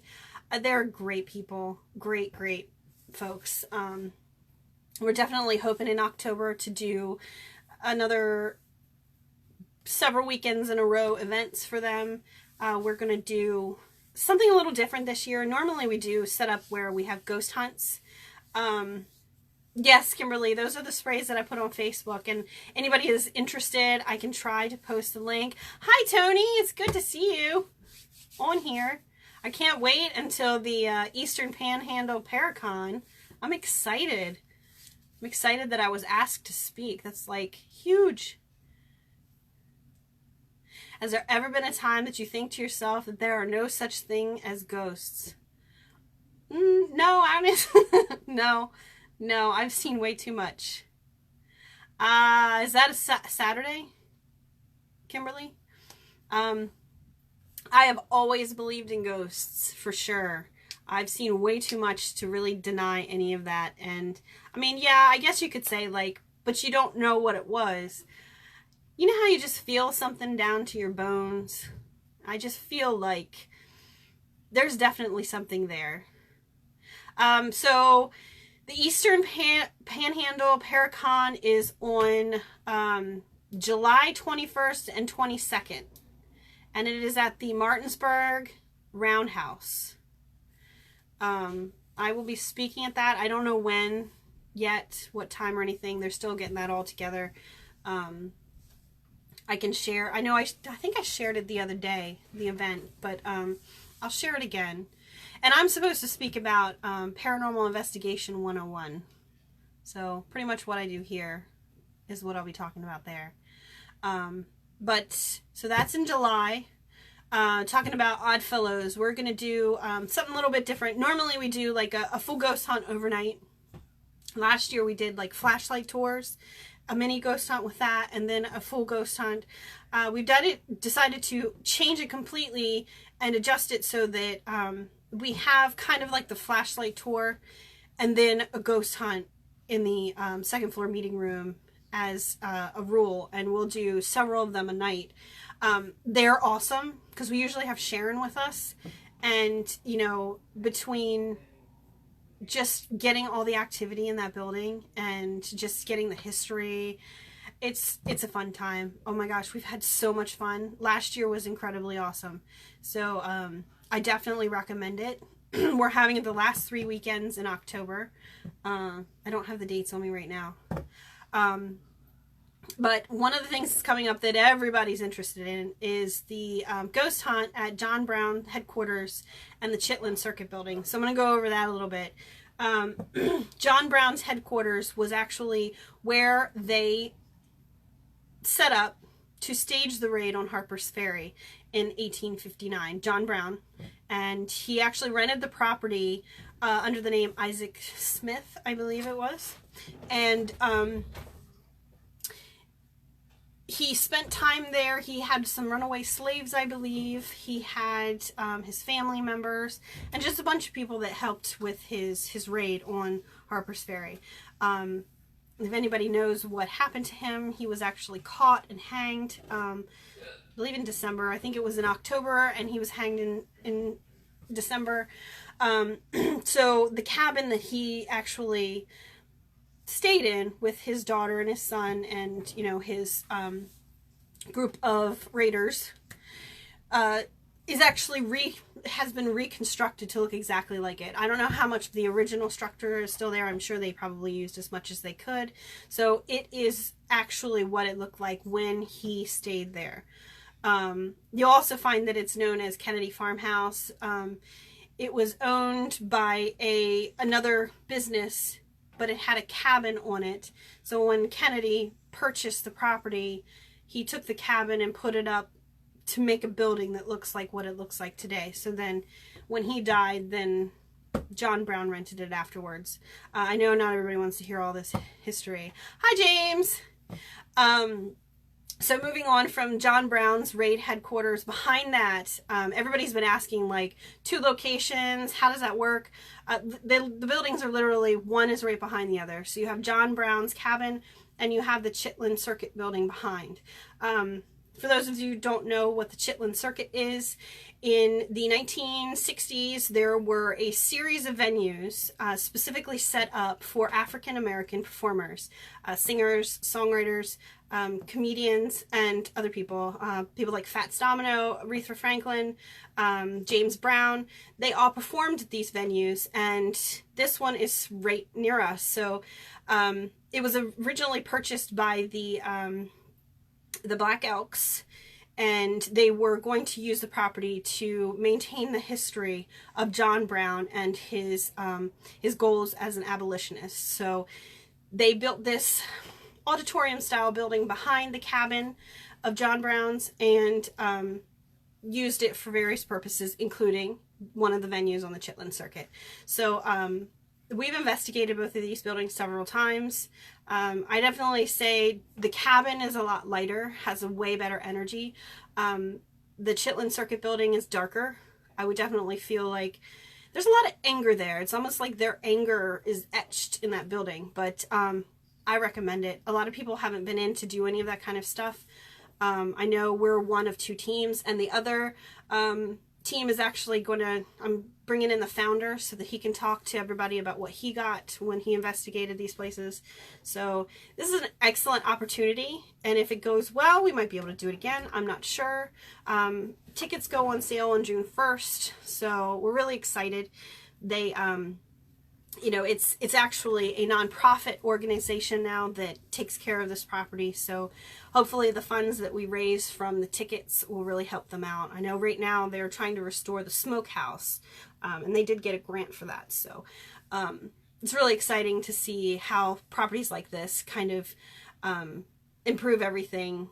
they're great people. Great, great folks. We're definitely hoping in October to do another several weekends in a row events for them. We're going to do something a little different this year. Normally we do set up where we have ghost hunts. Yes, Kimberly, those are the sprays that I put on Facebook, and anybody is interested, I can try to post the link. Hi, Tony. It's good to see you on here. I can't wait until the Eastern Panhandle Paracon. I'm excited. I'm excited that I was asked to speak. That's huge. Has there ever been a time that you think to yourself that there are no such thing as ghosts? No, No, I've seen way too much. Is that a Saturday? Kimberly? I have always believed in ghosts, for sure. I've seen way too much to really deny any of that. And I mean, yeah, I guess you could say, like, but you don't know what it was. You know how you just feel something down to your bones? I just feel like there's definitely something there. So the Eastern Panhandle Paracon is on July 21st and 22nd. And it is at the Martinsburg Roundhouse. I will be speaking at that. I don't know when yet, what time or anything. They're still getting that all together. I can share. I know I think I shared it the other day, the event, but I'll share it again. And I'm supposed to speak about Paranormal Investigation 101. So pretty much what I do here is what I'll be talking about there. So that's in July. Talking about Oddfellows, we're going to do something a little bit different. Normally we do like a full ghost hunt overnight. Last year we did like flashlight tours, a mini ghost hunt with that, and then a full ghost hunt. We've decided to change it completely and adjust it so that we have kind of like the flashlight tour and then a ghost hunt in the second floor meeting room as a rule, and we'll do several of them a night. They're awesome because we usually have Sharon with us, and you know, between just getting all the activity in that building and just getting the history, it's a fun time. Oh my gosh, we've had so much fun. Last year was incredibly awesome. So I definitely recommend it. We're having it the last 3 weekends in October. I don't have the dates on me right now. But one of the things that's coming up that everybody's interested in is the ghost hunt at John Brown headquarters and the Chitlin Circuit building. So I'm going to go over that a little bit. John Brown's headquarters was actually where they set up to stage the raid on Harper's Ferry in 1859. John Brown. And he actually rented the property under the name Isaac Smith, I believe it was. And he spent time there. He had some runaway slaves, I believe. He had his family members and just a bunch of people that helped with his raid on Harper's Ferry. If anybody knows what happened to him, he was actually caught and hanged, I believe in December. I think it was in October, and he was hanged in December. So the cabin that he actually stayed in with his daughter and his son and, you know, his group of raiders is actually has been reconstructed to look exactly like it. I don't know how much the original structure is still there. I'm sure they probably used as much as they could. So it is actually what it looked like when he stayed there. You'll also find that it's known as Kennedy Farmhouse. It was owned by another business, but it had a cabin on it. So when Kennedy purchased the property, he took the cabin and put it up to make a building that looks like what it looks like today. So then when he died, then John Brown rented it afterwards. I know not everybody wants to hear all this history. Hi, James! So moving on from John Brown's raid headquarters, behind that, everybody's been asking, like, 2 locations, how does that work? The buildings are literally, one is right behind the other. So you have John Brown's cabin, and you have the Chitlin Circuit building behind. For those of you who don't know what the Chitlin Circuit is, in the 1960s, there were a series of venues specifically set up for African American performers, singers, songwriters, comedians, and other people. People like Fats Domino, Aretha Franklin, James Brown. They all performed at these venues, and this one is right near us. So it was originally purchased by the Black Elks, and they were going to use the property to maintain the history of John Brown and his goals as an abolitionist. So they built this auditorium style building behind the cabin of John Brown's and used it for various purposes, including one of the venues on the Chitlin Circuit. So we've investigated both of these buildings several times. I definitely say the cabin is a lot lighter, has a way better energy. The Chitlin Circuit building is darker. I would definitely feel like there's a lot of anger there. It's almost like their anger is etched in that building, but I recommend it. A lot of people haven't been in to do any of that kind of stuff. I know we're one of 2 teams, and the other team is actually going to, I'm bringing in the founder so that he can talk to everybody about what he got when he investigated these places. So this is an excellent opportunity, and if it goes well, we might be able to do it again. I'm not sure. Tickets go on sale on June 1st, so we're really excited. They you know, it's actually a nonprofit organization now that takes care of this property. So hopefully the funds that we raise from the tickets will really help them out. I know right now they're trying to restore the smokehouse, and they did get a grant for that. So it's really exciting to see how properties like this kind of improve everything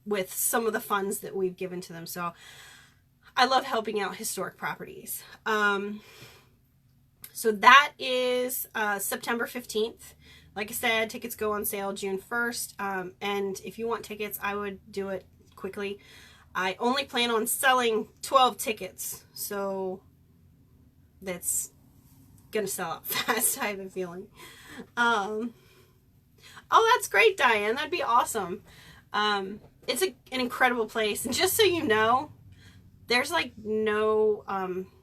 with some of the funds that we've given to them. So I love helping out historic properties. So that is September 15th. Like I said, tickets go on sale June 1st. And if you want tickets, I would do it quickly. I only plan on selling 12 tickets. So that's going to sell out fast, I have a feeling. Oh, that's great, Diane. That'd be awesome. It's an incredible place. And just so you know, there's like no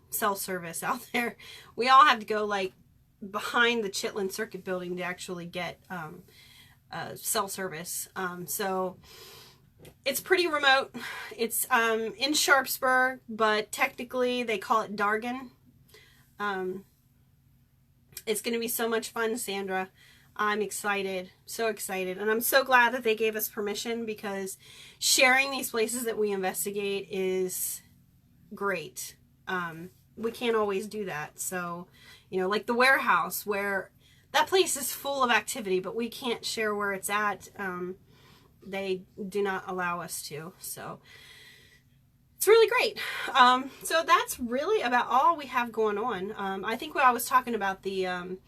cell service out there. We all have to go like behind the Chitlin Circuit building to actually get cell service. So it's pretty remote. It's in Sharpsburg, but technically they call it Dargan. It's going to be so much fun, Sandra. I'm excited, so excited. And I'm so glad that they gave us permission, because sharing these places that we investigate is great. We can't always do that. So, you know, like the warehouse, where that place is full of activity, but we can't share where it's at. They do not allow us to. So it's really great. So that's really about all we have going on. I think when I was talking about the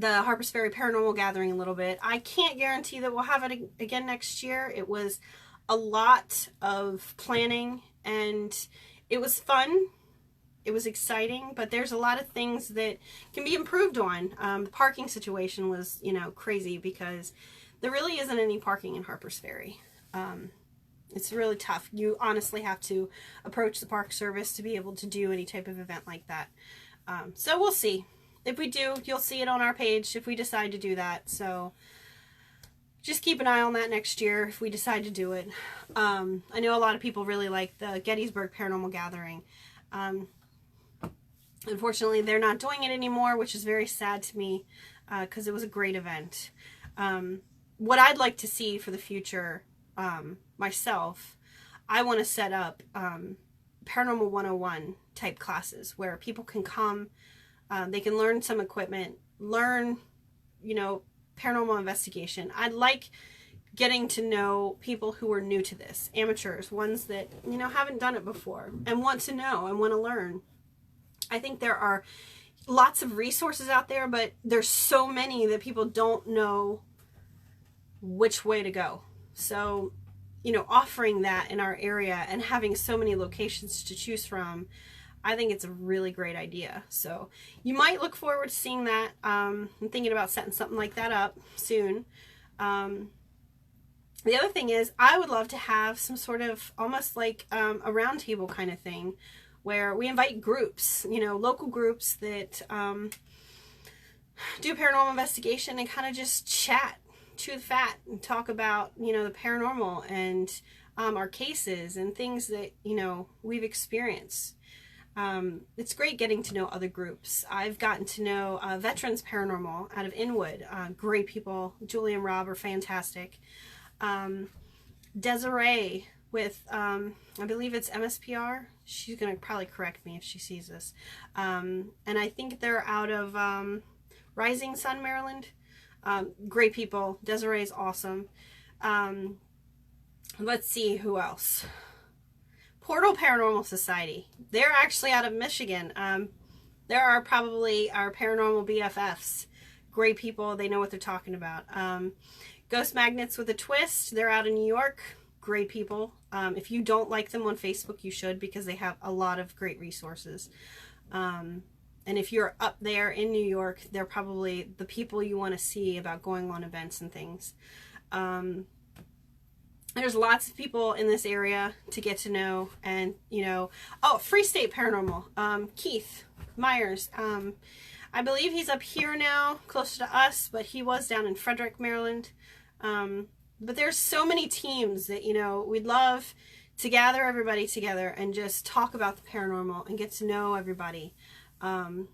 Harpers Ferry Paranormal Gathering a little bit, I can't guarantee that we'll have it again next year. It was a lot of planning, and it was fun. It was exciting, but there's a lot of things that can be improved on. The parking situation was, you know, crazy, because there really isn't any parking in Harpers Ferry. It's really tough. You honestly have to approach the Park Service to be able to do any type of event like that. So we'll see. If we do, you'll see it on our page if we decide to do that. So just keep an eye on that next year if we decide to do it. I know a lot of people really like the Gettysburg Paranormal Gathering. Unfortunately, they're not doing it anymore, which is very sad to me, because it was a great event. What I'd like to see for the future, myself, I want to set up Paranormal 101 type classes where people can come, they can learn some equipment, learn, you know, paranormal investigation. I'd like getting to know people who are new to this, amateurs, ones that, you know, haven't done it before and want to know and want to learn. I think there are lots of resources out there, but there's so many that people don't know which way to go. So, you know, offering that in our area and having so many locations to choose from, I think it's a really great idea. So you might look forward to seeing that. I'm thinking about setting something like that up soon. The other thing is, I would love to have some sort of almost like a roundtable kind of thing where we invite groups, you know, local groups that do paranormal investigation and kind of just chat, chew the fat, and talk about, you know, the paranormal and our cases and things that, you know, we've experienced. It's great getting to know other groups. I've gotten to know Veterans Paranormal out of Inwood. Great people. Julie and Rob are fantastic. Desiree with, I believe it's MSPR. She's going to probably correct me if she sees this. And I think they're out of Rising Sun, Maryland. Great people. Desiree's awesome. Let's see who else. Portal Paranormal Society. They're actually out of Michigan. there are probably our paranormal BFFs. Great people. They know what they're talking about. Ghost Magnets with a Twist. They're out in New York. Great people. If you don't like them on Facebook, you should, because they have a lot of great resources. And if you're up there in New York, they're probably the people you want to see about going on events and things. There's lots of people in this area to get to know. And, you know, oh, Free State Paranormal. Keith Myers. I believe he's up here now, closer to us, but he was down in Frederick, Maryland. But there's so many teams that, you know, we'd love to gather everybody together and just talk about the paranormal and get to know everybody. You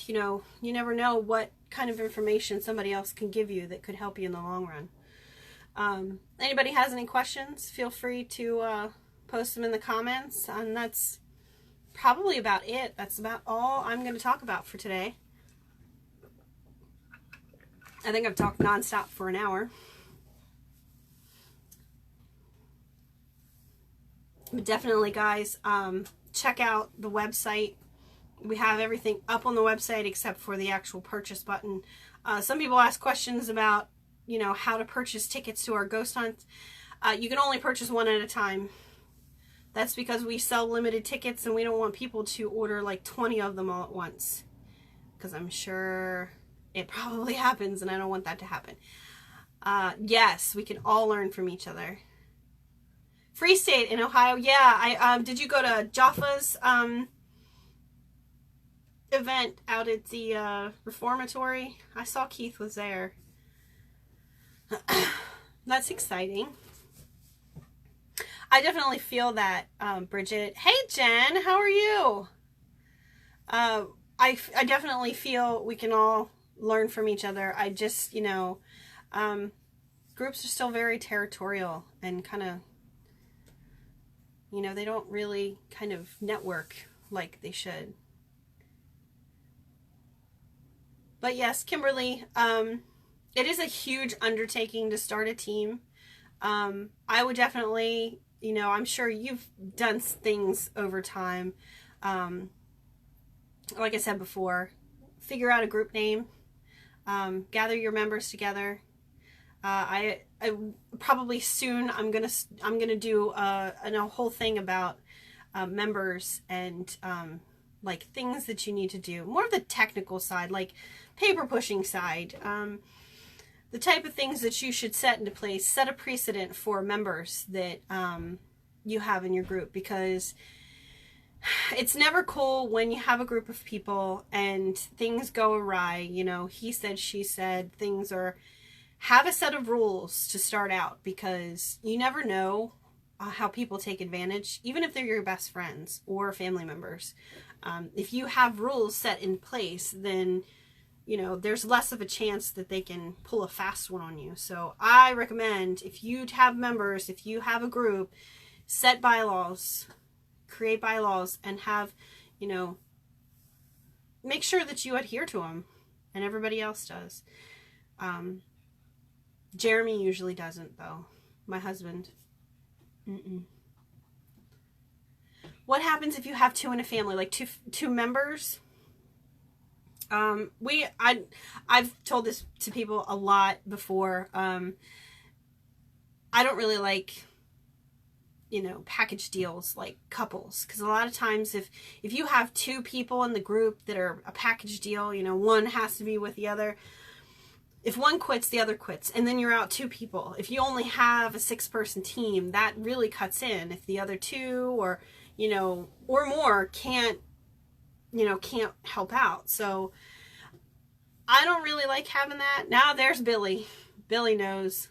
know, you never know what kind of information somebody else can give you that could help you in the long run. Anybody has any questions, feel free to post them in the comments. And that's probably about it. That's about all I'm going to talk about for today. I think I've talked nonstop for an hour. But definitely, guys, check out the website. We have everything up on the website except for the actual purchase button. Some people ask questions about, you know, how to purchase tickets to our ghost hunts. You can only purchase one at a time. That's because we sell limited tickets and we don't want people to order like 20 of them all at once. Because I'm sure it probably happens and I don't want that to happen. Yes, we can all learn from each other. Free State in Ohio. Yeah, did you go to Jaffa's event out at the reformatory? I saw Keith was there. That's exciting. I definitely feel that, Bridget. Hey, Jen, how are you? I definitely feel we can all learn from each other. I just, you know, groups are still very territorial and kind of, you know, they don't really kind of network like they should. But yes, Kimberly, it is a huge undertaking to start a team. I would definitely, you know, I'm sure you've done things over time. Like I said before, figure out a group name, gather your members together. I probably soon I'm gonna do a whole thing about members and like things that you need to do, more of the technical side, like paper pushing side, the type of things that you should set into place, set a precedent for members that you have in your group, because it's never cool when you have a group of people and things go awry. You know, he said, she said, things are, have a set of rules to start out, because you never know how people take advantage, even if they're your best friends or family members. If you have rules set in place, then, you know, there's less of a chance that they can pull a fast one on you. So I recommend, if you have members, if you have a group, set bylaws, create bylaws, and have, you know, make sure that you adhere to them, and everybody else does. Jeremy usually doesn't, though. My husband. What happens if you have two in a family, like two members? I've told this to people a lot before. I don't really like, you know, package deals like couples, because a lot of times if you have two people in the group that are a package deal, you know, one has to be with the other. If one quits, the other quits, and then you're out two people. If you only have a 6-person team, that really cuts in. If the other two, or, you know, or more can't help out. So I don't really like having that. Now there's Billy. Billy knows.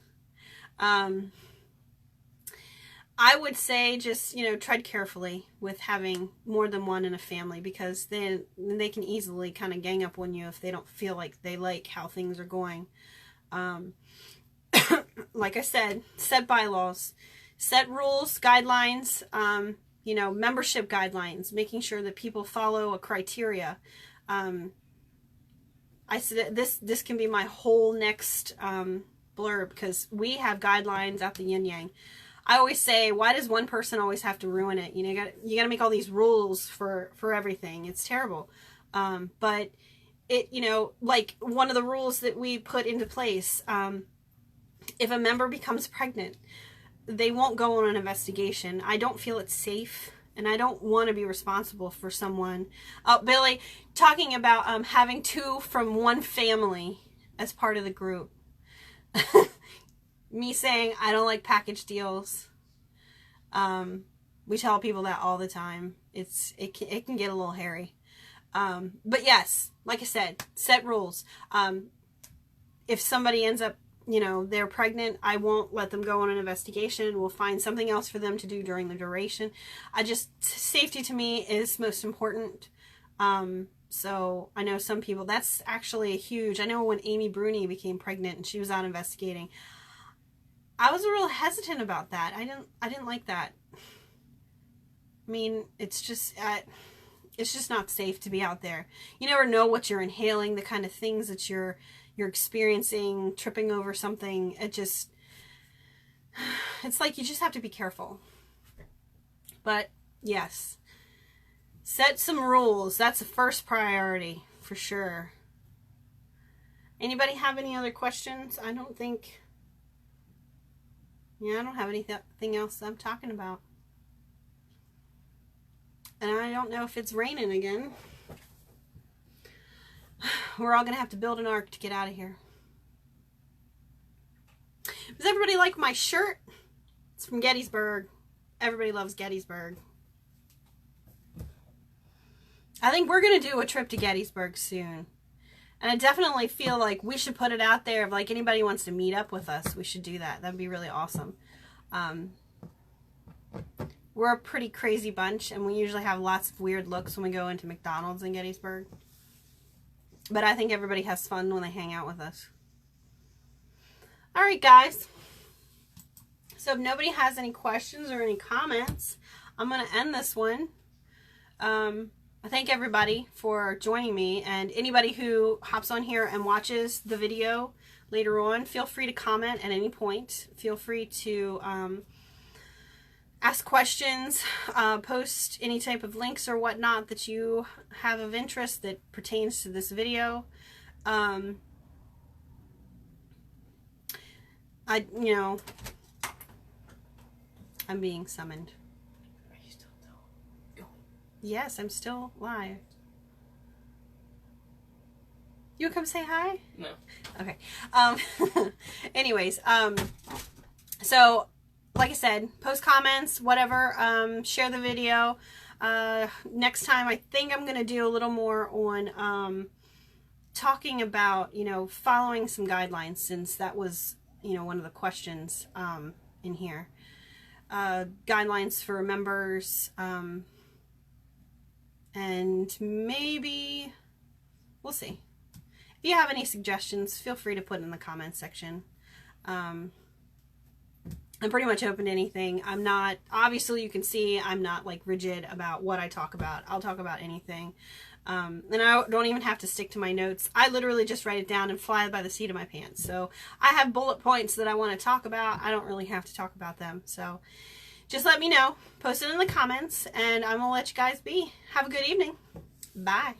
I would say just, you know, tread carefully with having more than one in a family, because then they can easily kind of gang up on you if they don't feel like they like how things are going. Like I said, set bylaws, set rules, guidelines, you know, membership guidelines, making sure that people follow a criteria. I said this can be my whole next blurb, because we have guidelines at the Yin Yang. I always say, why does one person always have to ruin it? You got to make all these rules for everything. It's terrible. But it, like one of the rules that we put into place, if a member becomes pregnant, they won't go on an investigation. I don't feel it's safe, and I don't want to be responsible for someone. Oh, Billy, talking about having 2 from one family as part of the group. Me saying I don't like package deals. We tell people that all the time. It can get a little hairy. But yes, like I said, set rules. If somebody ends up, they're pregnant, I won't let them go on an investigation. We'll find something else for them to do during the duration. Safety to me is most important. So I know some people, that's actually a huge, I know when Amy Bruni became pregnant and she was out investigating, I was a little hesitant about that. I didn't like that. I mean, it's just not safe to be out there. You never know what you're inhaling, the kind of things that you're experiencing, tripping over something. It's like you just have to be careful. But yes, set some rules. That's the first priority for sure. Anybody have any other questions? I don't have anything else I'm talking about. And I don't know if it's raining again. We're all going to have to build an ark to get out of here. Does everybody like my shirt? It's from Gettysburg. Everybody loves Gettysburg. I think we're going to do a trip to Gettysburg soon. And I definitely feel like we should put it out there. If like anybody wants to meet up with us, we should do that. That'd be really awesome. We're a pretty crazy bunch, and we usually have lots of weird looks when we go into McDonald's in Gettysburg. But I think everybody has fun when they hang out with us. Alright, guys. So if nobody has any questions or any comments, I'm going to end this one. I thank everybody for joining me, and anybody who hops on here and watches the video later on, feel free to comment at any point. Feel free to ask questions, post any type of links or whatnot that you have of interest that pertains to this video. I'm being summoned. Are you still going? Yes, I'm still live. You come say hi? No. Okay. Anyways, so like I said, post comments, whatever, share the video. Next time, I think I'm going to do a little more on talking about, following some guidelines, since that was, one of the questions in here. Guidelines for members, and maybe, we'll see. If you have any suggestions, feel free to put in the comments section. I'm pretty much open to anything. I'm not, obviously you can see I'm not like rigid about what I talk about. I'll talk about anything. And I don't even have to stick to my notes. I literally just write it down and fly by the seat of my pants. So I have bullet points that I want to talk about. I don't really have to talk about them. So just let me know. Post it in the comments, and I'm going to let you guys be. Have a good evening. Bye.